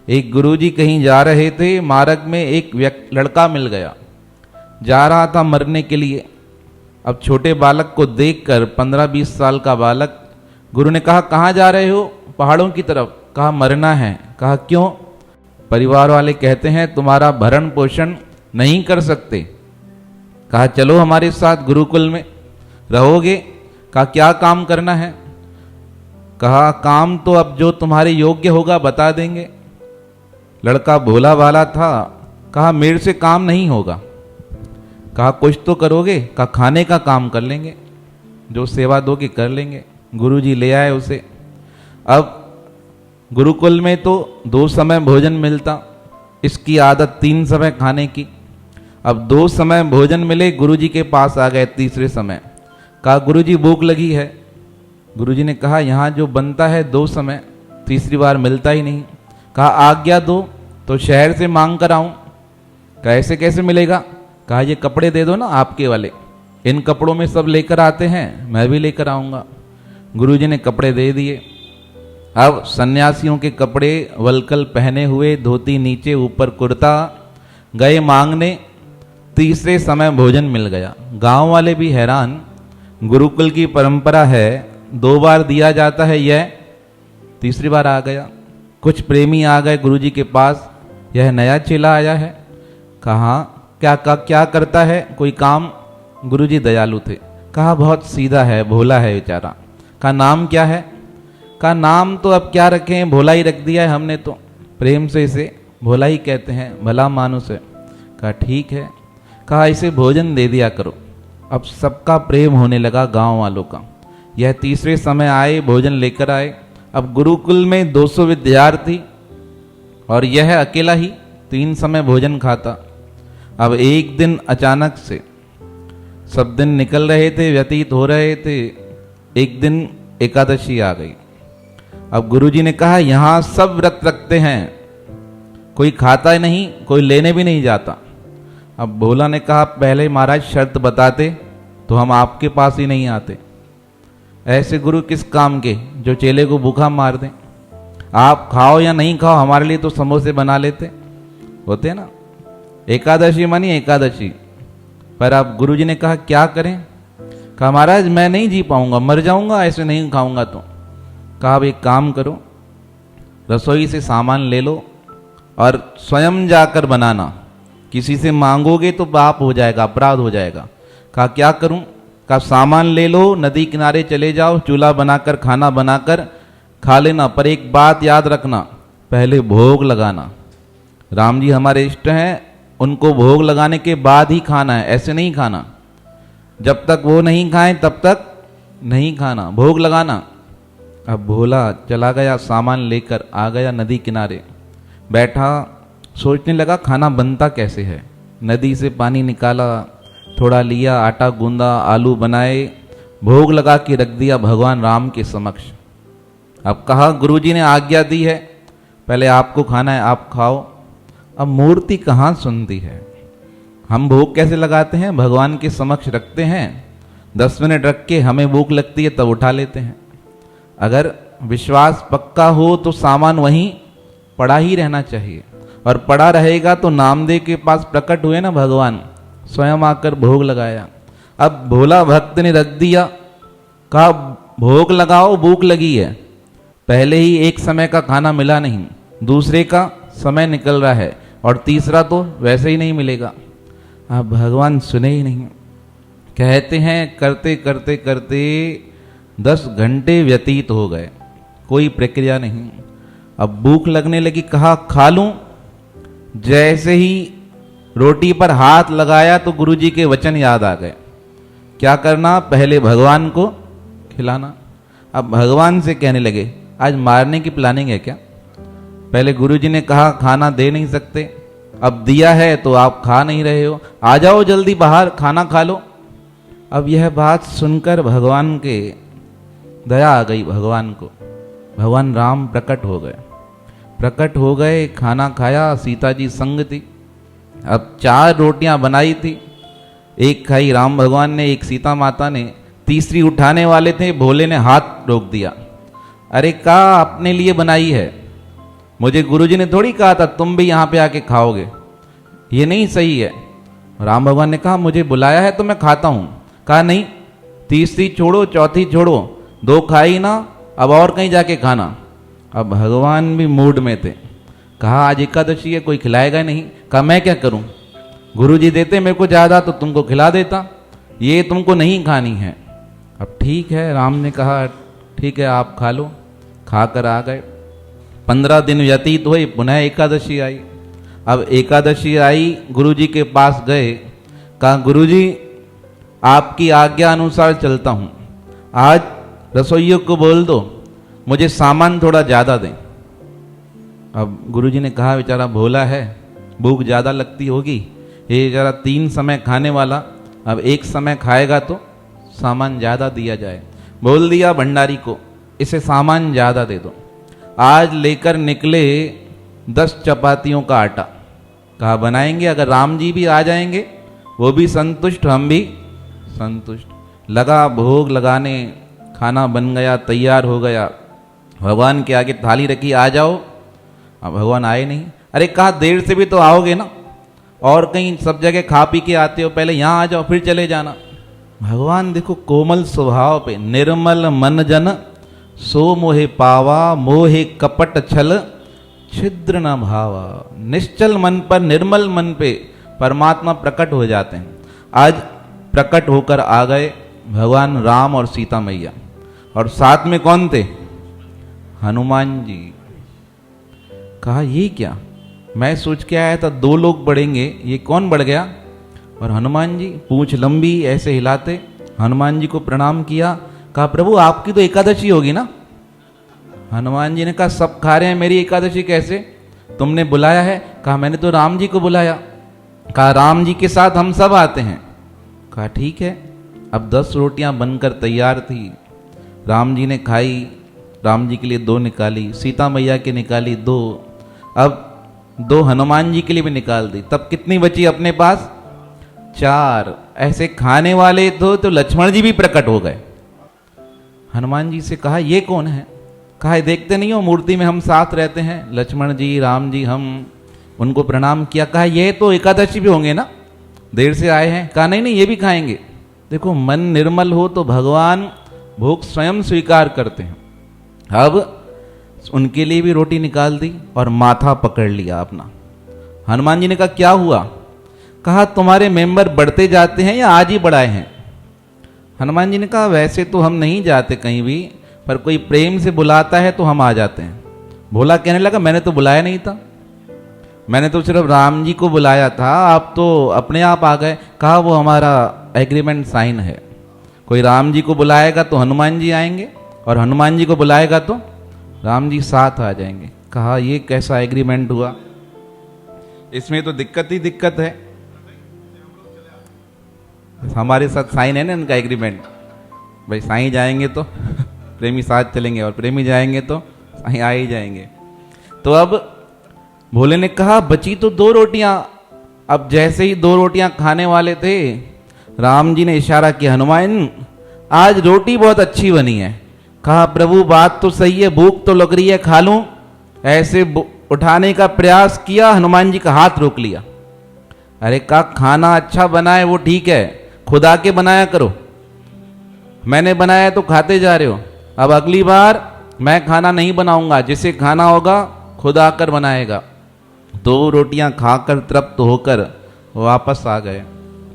एक गुरुजी कहीं जा रहे थे, मार्ग में एक लड़का मिल गया, जा रहा था मरने के लिए। अब छोटे बालक को देखकर, 15-20 साल का बालक, गुरु ने कहा कहाँ जा रहे हो? पहाड़ों की तरफ। कहा मरना है। कहा क्यों? परिवार वाले कहते हैं तुम्हारा भरण पोषण नहीं कर सकते। कहा चलो हमारे साथ गुरुकुल में रहोगे। कहा क्या काम करना है? कहा काम तो अब जो तुम्हारे योग्य होगा बता देंगे। लड़का भोला भाला था, कहा मेरे से काम नहीं होगा। कहा कुछ तो करोगे? कहा खाने का काम कर लेंगे, जो सेवा दोगे कर लेंगे। गुरुजी ले आए उसे। अब गुरुकुल में तो 2 समय भोजन मिलता, इसकी आदत 3 समय खाने की। अब 2 समय भोजन मिले, गुरुजी के पास आ गए तीसरे समय। कहा गुरुजी भूख लगी है। गुरुजी ने कहा यहाँ जो बनता है 2 समय, तीसरी बार मिलता ही नहीं। कहा आज्ञा दो तो शहर से मांग कर आऊं। कहा ऐसे कैसे मिलेगा? कहा ये कपड़े दे दो ना आपके वाले, इन कपड़ों में सब लेकर आते हैं, मैं भी लेकर आऊंगा। गुरुजी ने कपड़े दे दिए। अब सन्यासियों के कपड़े वलकल पहने हुए, धोती नीचे, ऊपर कुर्ता, गए मांगने। तीसरे समय भोजन मिल गया। गांव वाले भी हैरान, गुरुकुल की परंपरा है 2 बार दिया जाता है, यह तीसरी बार आ गया। कुछ प्रेमी आ गए गुरुजी के पास, यह नया चेला आया है। कहा क्या करता है, कोई काम? गुरुजी दयालु थे। कहा बहुत सीधा है, भोला है बेचारा। कहा नाम क्या है? कहा नाम तो अब क्या रखें, भोला ही रख दिया है हमने तो, प्रेम से इसे भोला ही कहते हैं, भला मानुस है। कहा ठीक है। कहा इसे भोजन दे दिया करो। अब सबका प्रेम होने लगा गांव वालों का। यह तीसरे समय आए, भोजन लेकर आए। अब गुरुकुल में 200 विद्यार्थी और यह अकेला ही 3 समय भोजन खाता। अब एक दिन अचानक से, सब दिन निकल रहे थे, व्यतीत हो रहे थे, एक दिन एकादशी आ गई। अब गुरुजी ने कहा यहाँ सब व्रत रखते हैं, कोई खाता नहीं, कोई लेने भी नहीं जाता। अब भोला ने कहा पहले महाराज शर्त बताते तो हम आपके पास ही नहीं आते। ऐसे गुरु किस काम के जो चेले को भूखा मार दें? आप खाओ या नहीं खाओ, हमारे लिए तो समोसे बना लेते होते ना। एकादशी मानी एकादशी, पर अब गुरुजी ने कहा क्या करें? कहा महाराज मैं नहीं जी पाऊंगा, मर जाऊंगा ऐसे नहीं खाऊंगा तो। कहा अब एक काम करो, रसोई से सामान ले लो और स्वयं जाकर बनाना, किसी से मांगोगे तो पाप हो जाएगा, अपराध हो जाएगा। कहा क्या करूं? कहा सामान ले लो, नदी किनारे चले जाओ, चूल्हा बनाकर खाना बनाकर खा लेना, पर एक बात याद रखना, पहले भोग लगाना। राम जी हमारे इष्ट हैं, उनको भोग लगाने के बाद ही खाना है, ऐसे नहीं खाना। जब तक वो नहीं खाएं तब तक नहीं खाना, भोग लगाना। अब भोला चला गया, सामान लेकर आ गया नदी किनारे, बैठा सोचने लगा खाना बनता कैसे है। नदी से पानी निकाला, थोड़ा लिया, आटा गूंदा, आलू बनाए, भोग लगा के रख दिया भगवान राम के समक्ष। अब कहा गुरुजी ने आज्ञा दी है, पहले आपको खाना है, आप खाओ। अब मूर्ति कहाँ सुनती है, हम भोग कैसे लगाते हैं, भगवान के समक्ष रखते हैं, 10 मिनट रख के हमें भूख लगती है तब उठा लेते हैं। अगर विश्वास पक्का हो तो सामान वहीं पड़ा ही रहना चाहिए, और पड़ा रहेगा तो नामदेव के पास प्रकट हुए ना भगवान, स्वयं आकर भोग लगाया। अब भोला भक्त ने रख दिया, कहा भोग लगाओ, भूख लगी है। पहले ही एक समय का खाना मिला नहीं, दूसरे का समय निकल रहा है, और तीसरा तो वैसे ही नहीं मिलेगा। अब भगवान सुने ही नहीं। कहते हैं करते करते करते 10 घंटे व्यतीत हो गए, कोई प्रक्रिया नहीं। अब भूख लगने लगी, कहा खा लूं। जैसे ही रोटी पर हाथ लगाया तो गुरुजी के वचन याद आ गए, क्या करना, पहले भगवान को खिलाना। अब भगवान से कहने लगे आज मारने की प्लानिंग है क्या? पहले गुरुजी ने कहा खाना दे नहीं सकते, अब दिया है तो आप खा नहीं रहे हो, आ जाओ जल्दी बाहर खाना खा लो। अब यह बात सुनकर भगवान के दया आ गई, भगवान को, भगवान राम प्रकट हो गए, खाना खाया, सीता जी संग थी। अब 4 रोटियां बनाई थी, एक खाई राम भगवान ने, एक सीता माता ने, तीसरी उठाने वाले थे, भोले ने हाथ रोक दिया। अरे का अपने लिए बनाई है, मुझे गुरुजी ने थोड़ी कहा था तुम भी यहाँ पे आके खाओगे, ये नहीं सही है। राम भगवान ने कहा मुझे बुलाया है तो मैं खाता हूँ। कहा नहीं, तीसरी छोड़ो चौथी छोड़ो, 2 खाई ना, अब और कहीं जाके खाना। अब भगवान भी मूड में थे। कहा आज एकादशी है, कोई खिलाएगा नहीं। कहा मैं क्या करूं, गुरुजी देते मेरे को ज़्यादा तो तुमको खिला देता, ये तुमको नहीं खानी है। अब ठीक है, राम ने कहा ठीक है आप खा लो। खाकर आ गए। 15 दिन व्यतीत हुए, पुनः एकादशी आई। अब एकादशी आई, गुरुजी के पास गए। कहा गुरुजी आपकी आज्ञा अनुसार चलता हूँ, आज रसोइयों को बोल दो मुझे सामान थोड़ा ज़्यादा दें। अब गुरुजी ने कहा बेचारा भोला है, भूख ज़्यादा लगती होगी, ये जरा 3 समय खाने वाला अब 1 समय खाएगा तो सामान ज़्यादा दिया जाए। बोल दिया भंडारी को इसे सामान ज़्यादा दे दो। आज लेकर निकले 10 चपातियों का आटा। कहा बनाएंगे, अगर राम जी भी आ जाएंगे वो भी संतुष्ट, हम भी संतुष्ट। लगा भोग लगाने, खाना बन गया, तैयार हो गया। भगवान के आगे थाली रखी, आ जाओ। अब भगवान आए नहीं। अरे कहा देर से भी तो आओगे ना, और कहीं सब जगह खा पी के आते हो, पहले यहाँ आ जाओ फिर चले जाना। भगवान देखो कोमल स्वभाव पे, निर्मल मन जन सो मोहे पावा, मोहे कपट छल छिद्र न भावा। निश्चल मन पर, निर्मल मन पे परमात्मा प्रकट हो जाते हैं। आज प्रकट होकर आ गए भगवान राम और सीता मैया, और साथ में कौन थे, हनुमान जी। कहा ये क्या, मैं सोच के आया था 2 लोग बढ़ेंगे, ये कौन बढ़ गया। और हनुमान जी पूंछ लंबी ऐसे हिलाते, हनुमान जी को प्रणाम किया। कहा प्रभु आपकी तो एकादशी होगी ना। हनुमान जी ने कहा सब खा रहे हैं, मेरी एकादशी कैसे, तुमने बुलाया है। कहा मैंने तो राम जी को बुलाया। कहा राम जी के साथ हम सब आते हैं। कहा ठीक है। अब 10 रोटियां बनकर तैयार थी, राम जी ने खाई, राम जी के लिए 2 निकाली, सीता मैया के निकाली 2, अब 2 हनुमान जी के लिए भी निकाल दी। तब कितनी बची अपने पास, 4। ऐसे खाने वाले तो लक्ष्मण जी भी प्रकट हो गए। हनुमान जी से कहा ये कौन है। कहा देखते नहीं हो मूर्ति में हम साथ रहते हैं, लक्ष्मण जी राम जी, हम उनको प्रणाम किया। कहा ये तो एकादशी भी होंगे ना, देर से आए हैं। कहा नहीं नहीं ये भी खाएंगे। देखो मन निर्मल हो तो भगवान भोग स्वयं स्वीकार करते हैं। अब उनके लिए भी रोटी निकाल दी और माथा पकड़ लिया अपना। हनुमान जी ने कहा क्या हुआ। कहा तुम्हारे मेंबर बढ़ते जाते हैं या आज ही बढ़ाए हैं। हनुमान जी ने कहा वैसे तो हम नहीं जाते कहीं भी, पर कोई प्रेम से बुलाता है तो हम आ जाते हैं। भोला कहने लगा मैंने तो बुलाया नहीं था, मैंने तो सिर्फ राम जी को बुलाया था, आप तो अपने आप आ गए। कहा वो हमारा एग्रीमेंट साइन है, कोई राम जी को बुलाएगा तो हनुमान जी आएंगे, और हनुमान जी को बुलाएगा तो राम जी साथ आ जाएंगे। कहा ये कैसा एग्रीमेंट हुआ, इसमें तो दिक्कत ही दिक्कत है। हमारे साथ साइन है ना इनका एग्रीमेंट, भाई साईं जाएंगे तो प्रेमी साथ चलेंगे, और प्रेमी जाएंगे तो साईं आ ही जाएंगे। तो अब भोले ने कहा बची तो 2 रोटियां। अब जैसे ही 2 रोटियां खाने वाले थे, राम जी ने इशारा किया हनुमान आज रोटी बहुत अच्छी बनी है। कहा प्रभु बात तो सही है, भूख तो लग रही है, खा लूं। ऐसे उठाने का प्रयास किया, हनुमान जी का हाथ रोक लिया। अरे कहा खाना अच्छा बना है वो ठीक है, खुदा के बनाया करो, मैंने बनाया तो खाते जा रहे हो। अब अगली बार मैं खाना नहीं बनाऊंगा, जिसे खाना होगा खुद आकर बनाएगा। 2 रोटियां खाकर तृप्त होकर वापस आ गए।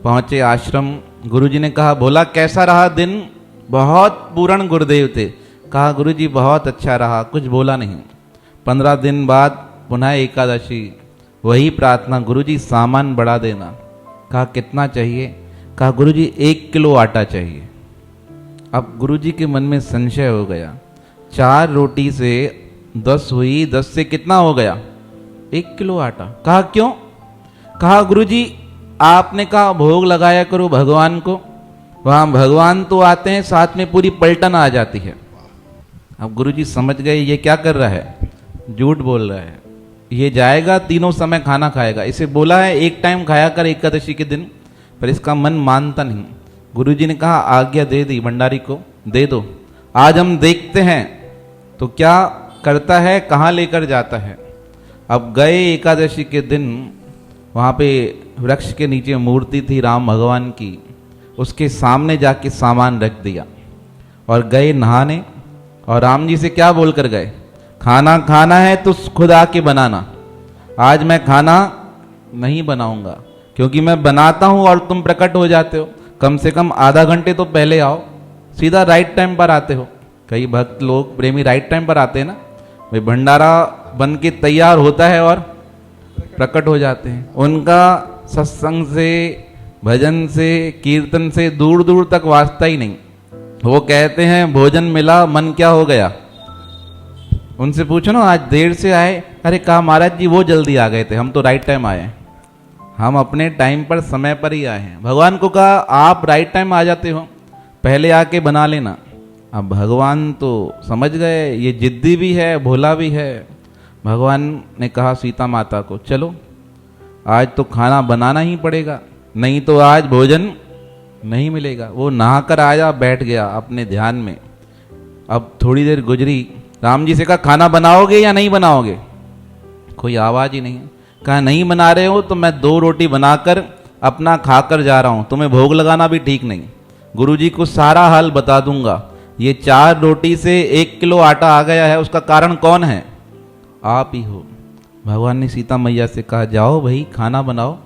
पहुंचे आश्रम, गुरुजी ने कहा भोला कैसा रहा दिन। बहुत पूर्ण गुरुदेव थे। कहा गुरुजी बहुत अच्छा रहा, कुछ बोला नहीं। 15 दिन बाद पुनः एकादशी, वही प्रार्थना गुरुजी सामान बढ़ा देना। कहा कितना चाहिए। कहा गुरुजी 1 किलो आटा चाहिए। अब गुरुजी के मन में संशय हो गया, 4 रोटी से 10 हुई, 10 से कितना हो गया 1 किलो आटा। कहा क्यों। कहा गुरुजी आपने कहा भोग लगाया करो भगवान को, वहां भगवान तो आते हैं साथ में पूरी पलटन आ जाती है। अब गुरुजी समझ गए ये क्या कर रहा है, झूठ बोल रहा है, ये जाएगा 3 समय खाना खाएगा। इसे बोला है 1 टाइम खाया कर एकादशी के दिन, पर इसका मन मानता नहीं। गुरुजी ने कहा आज्ञा दे दी भंडारी को, दे दो, आज हम देखते हैं तो क्या करता है, कहाँ लेकर जाता है। अब गए एकादशी के दिन, वहाँ पे वृक्ष के नीचे मूर्ति थी राम भगवान की, उसके सामने जाके सामान रख दिया और गए नहाने। और राम जी से क्या बोल कर गए, खाना खाना है तो खुद आके बनाना, आज मैं खाना नहीं बनाऊंगा क्योंकि मैं बनाता हूं और तुम प्रकट हो जाते हो, कम से कम आधा घंटे तो पहले आओ, सीधा राइट टाइम पर आते हो। कई भक्त लोग प्रेमी राइट टाइम पर आते हैं ना, भाई भंडारा बन के तैयार होता है और प्रकट हो जाते हैं। उनका सत्संग से, भजन से, कीर्तन से दूर दूर तक वास्ता ही नहीं। वो कहते हैं भोजन मिला मन क्या हो गया। उनसे पूछो ना आज देर से आए, अरे कहा महाराज जी वो जल्दी आ गए थे, हम तो राइट टाइम आए हैं, हम अपने टाइम पर समय पर ही आए हैं। भगवान को कहा आप राइट टाइम आ जाते हो, पहले आके बना लेना। अब भगवान तो समझ गए ये जिद्दी भी है भोला भी है। भगवान ने कहा सीता माता को चलो आज तो खाना बनाना ही पड़ेगा, नहीं तो आज भोजन नहीं मिलेगा। वो नहाकर आया, बैठ गया अपने ध्यान में। अब थोड़ी देर गुजरी, राम जी से कहा खाना बनाओगे या नहीं बनाओगे, कोई आवाज ही नहीं है। कहा नहीं बना रहे हो तो मैं 2 रोटी बनाकर अपना खाकर जा रहा हूं, तुम्हें भोग लगाना भी ठीक नहीं। गुरुजी को सारा हाल बता दूंगा, ये 4 रोटी से 1 किलो आटा आ गया है, उसका कारण कौन है, आप ही हो। भगवान ने सीता मैया से कहा जाओ भाई खाना बनाओ।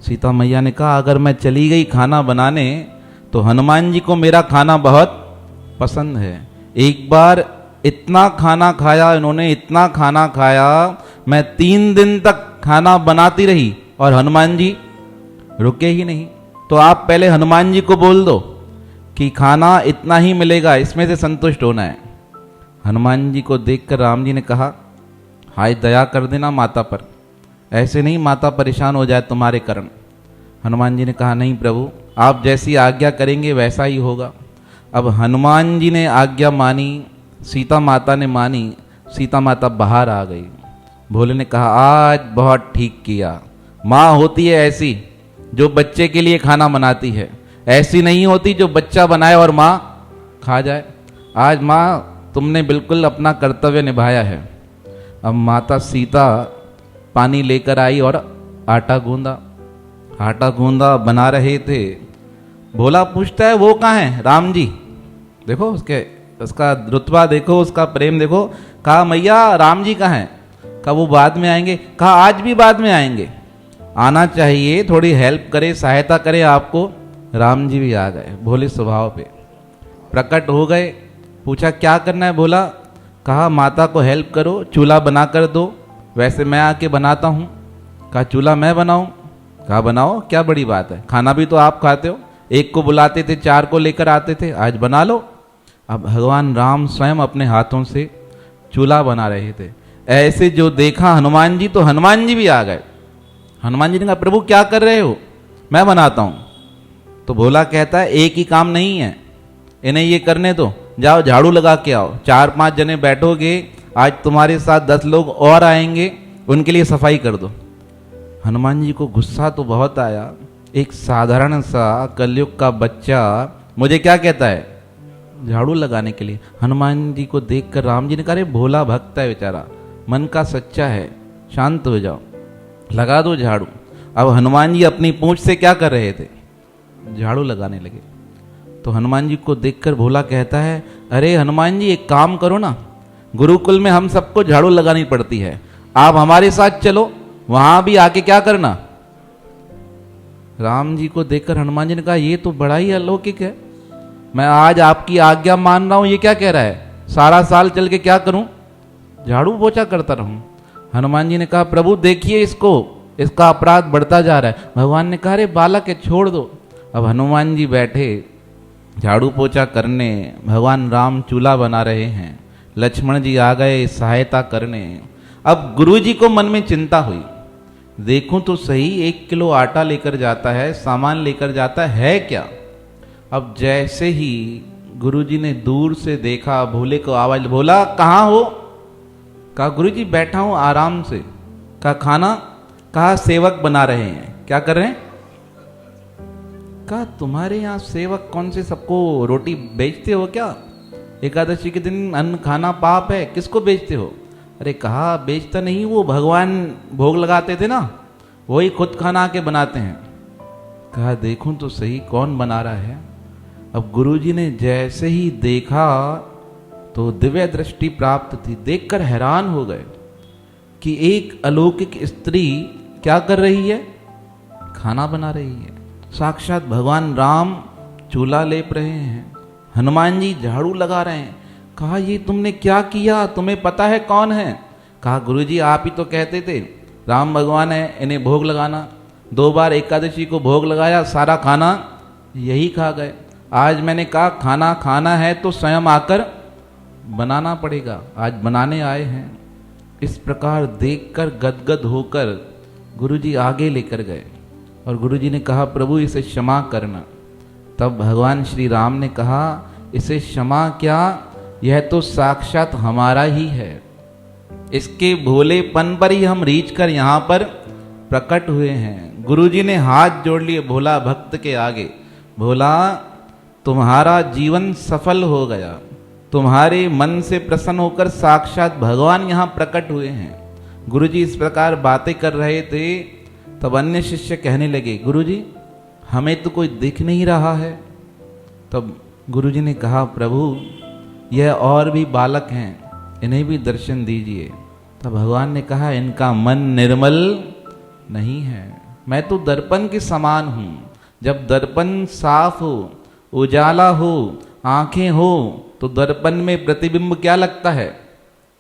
सीता मैया ने कहा अगर मैं चली गई खाना बनाने तो हनुमान जी को मेरा खाना बहुत पसंद है। एक बार इतना खाना खाया इन्होंने, इतना खाना खाया, मैं 3 दिन तक खाना बनाती रही और हनुमान जी रुके ही नहीं। तो आप पहले हनुमान जी को बोल दो कि खाना इतना ही मिलेगा, इसमें से संतुष्ट होना है। हनुमान जी को देखकर राम जी ने कहा हाय दया कर देना माता पर, ऐसे नहीं माता परेशान हो जाए तुम्हारे कारण। हनुमान जी ने कहा नहीं प्रभु, आप जैसी आज्ञा करेंगे वैसा ही होगा। अब हनुमान जी ने आज्ञा मानी, सीता माता ने मानी, सीता माता बाहर आ गई। भोले ने कहा आज बहुत ठीक किया, माँ होती है ऐसी जो बच्चे के लिए खाना बनाती है, ऐसी नहीं होती जो बच्चा बनाए और माँ खा जाए। आज माँ तुमने बिल्कुल अपना कर्तव्य निभाया है। अब माता सीता पानी लेकर आई और आटा गूंदा, आटा गूंदा बना रहे थे। भोला पूछता है वो कहाँ है राम जी, देखो उसका रुतबा देखो, उसका प्रेम देखो। कहा मैया राम जी कहाँ हैं, कहा वो बाद में आएंगे। कहा आज भी बाद में आएंगे, आना चाहिए, थोड़ी हेल्प करे, सहायता करे आपको। राम जी भी आ गए भोले स्वभाव पे, प्रकट हो गए। पूछा क्या करना है भोला, कहा माता को हेल्प करो, चूल्हा बना कर दो, वैसे मैं आके बनाता हूँ। कहा चूल्हा मैं बनाऊँ, कहा बनाओ क्या बड़ी बात है, खाना भी तो आप खाते हो, एक को बुलाते थे 4 को लेकर आते थे, आज बना लो। अब भगवान राम स्वयं अपने हाथों से चूल्हा बना रहे थे। ऐसे जो देखा हनुमान जी, तो हनुमान जी भी आ गए। हनुमान जी ने कहा प्रभु क्या कर रहे हो, मैं बनाता हूँ। तो भोला कहता है एक ही काम नहीं है, इन्हें ये करने दो, जाओ झाड़ू लगा के आओ। 4-5 जने बैठोगे, आज तुम्हारे साथ 10 लोग और आएंगे, उनके लिए सफाई कर दो। हनुमान जी को गुस्सा तो बहुत आया, एक साधारण सा कलयुग का बच्चा मुझे क्या कहता है झाड़ू लगाने के लिए। हनुमान जी को देखकर राम जी ने कहा अरे भोला भक्त है बेचारा, मन का सच्चा है, शांत हो जाओ, लगा दो झाड़ू। अब हनुमान जी अपनी पूंछ से क्या कर रहे थे, झाड़ू लगाने लगे। तो हनुमान जी को देखकर भोला कहता है अरे हनुमान जी एक काम करो ना, गुरुकुल में हम सबको झाड़ू लगानी पड़ती है, आप हमारे साथ चलो, वहां भी आके क्या करना। राम जी को देखकर हनुमान जी ने कहा ये तो बड़ा ही अलौकिक है, मैं आज आपकी आज्ञा मान रहा हूं, ये क्या कह रहा है सारा साल चल के क्या करूं, झाड़ू पोछा करता रहूं। हनुमान जी ने कहा प्रभु देखिए इसको, इसका अपराध बढ़ता जा रहा है। भगवान ने कहा अरे बालक है छोड़ दो। अब हनुमान जी बैठे झाड़ू पोछा करने, भगवान राम चूल्हा बना रहे हैं, लक्ष्मण जी आ गए सहायता करने। अब गुरु जी को मन में चिंता हुई, देखूं तो सही 1 किलो आटा लेकर जाता है, सामान लेकर जाता है क्या। अब जैसे ही गुरुजी ने दूर से देखा, भोले को आवाज, भोला कहाँ हो, कहा गुरुजी बैठा हूं आराम से। कहा खाना, कहा सेवक बना रहे हैं। क्या कर रहे हैं, कहा तुम्हारे यहाँ सेवक कौन से, सबको रोटी बेचते हो क्या, एकादशी के दिन अन्न खाना पाप है, किसको बेचते हो। अरे कहा बेचता नहीं, वो भगवान भोग लगाते थे ना, वही खुद खाना के बनाते हैं। कहा देखूं तो सही कौन बना रहा है। अब गुरुजी ने जैसे ही देखा तो दिव्य दृष्टि प्राप्त थी, देखकर हैरान हो गए कि एक अलौकिक स्त्री क्या कर रही है, खाना बना रही है। साक्षात भगवान राम चूल्हा लेप रहे हैं, हनुमान जी झाड़ू लगा रहे हैं। कहा ये तुमने क्या किया, तुम्हें पता है कौन है। कहा गुरुजी आप ही तो कहते थे राम भगवान है, इन्हें भोग लगाना। 2 बार एकादशी को भोग लगाया, सारा खाना यही खा गए। आज मैंने कहा खाना खाना है तो स्वयं आकर बनाना पड़ेगा, आज बनाने आए हैं। इस प्रकार देखकर गदगद होकर गुरुजी आगे लेकर गए और गुरुजी ने कहा प्रभु इसे क्षमा करना। तब भगवान श्री राम ने कहा इसे क्षमा क्या, यह तो साक्षात हमारा ही है, इसके भोलेपन पर ही हम रीझ कर यहाँ पर प्रकट हुए हैं। गुरुजी ने हाथ जोड़ लिए भोला भक्त के आगे, भोला तुम्हारा जीवन सफल हो गया, तुम्हारे मन से प्रसन्न होकर साक्षात भगवान यहाँ प्रकट हुए हैं। गुरुजी इस प्रकार बातें कर रहे थे, तब अन्य शिष्य कहने लगे गुरुजी हमें तो कोई दिख नहीं रहा है। तब गुरुजी ने कहा प्रभु यह और भी बालक हैं, इन्हें भी दर्शन दीजिए। तब भगवान ने कहा इनका मन निर्मल नहीं है, मैं तो दर्पण के समान हूँ। जब दर्पण साफ हो, उजाला हो, आंखें हो, तो दर्पण में प्रतिबिंब क्या लगता है,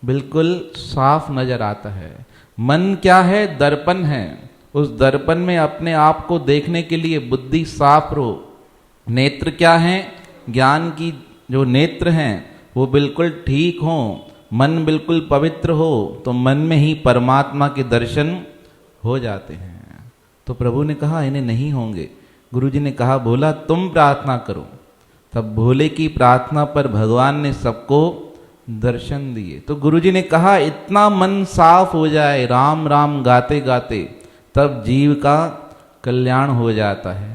बिल्कुल साफ नजर आता है। मन क्या है, दर्पण है, उस दर्पण में अपने आप को देखने के लिए बुद्धि साफ रहो। नेत्र क्या है, ज्ञान की जो नेत्र हैं वो बिल्कुल ठीक हो, मन बिल्कुल पवित्र हो, तो मन में ही परमात्मा के दर्शन हो जाते हैं। तो प्रभु ने कहा इन्हें नहीं होंगे। गुरुजी ने कहा भोला तुम प्रार्थना करो। तब भोले की प्रार्थना पर भगवान ने सबको दर्शन दिए। तो गुरुजी ने कहा इतना मन साफ हो जाए राम राम गाते गाते, तब जीव का कल्याण हो जाता है।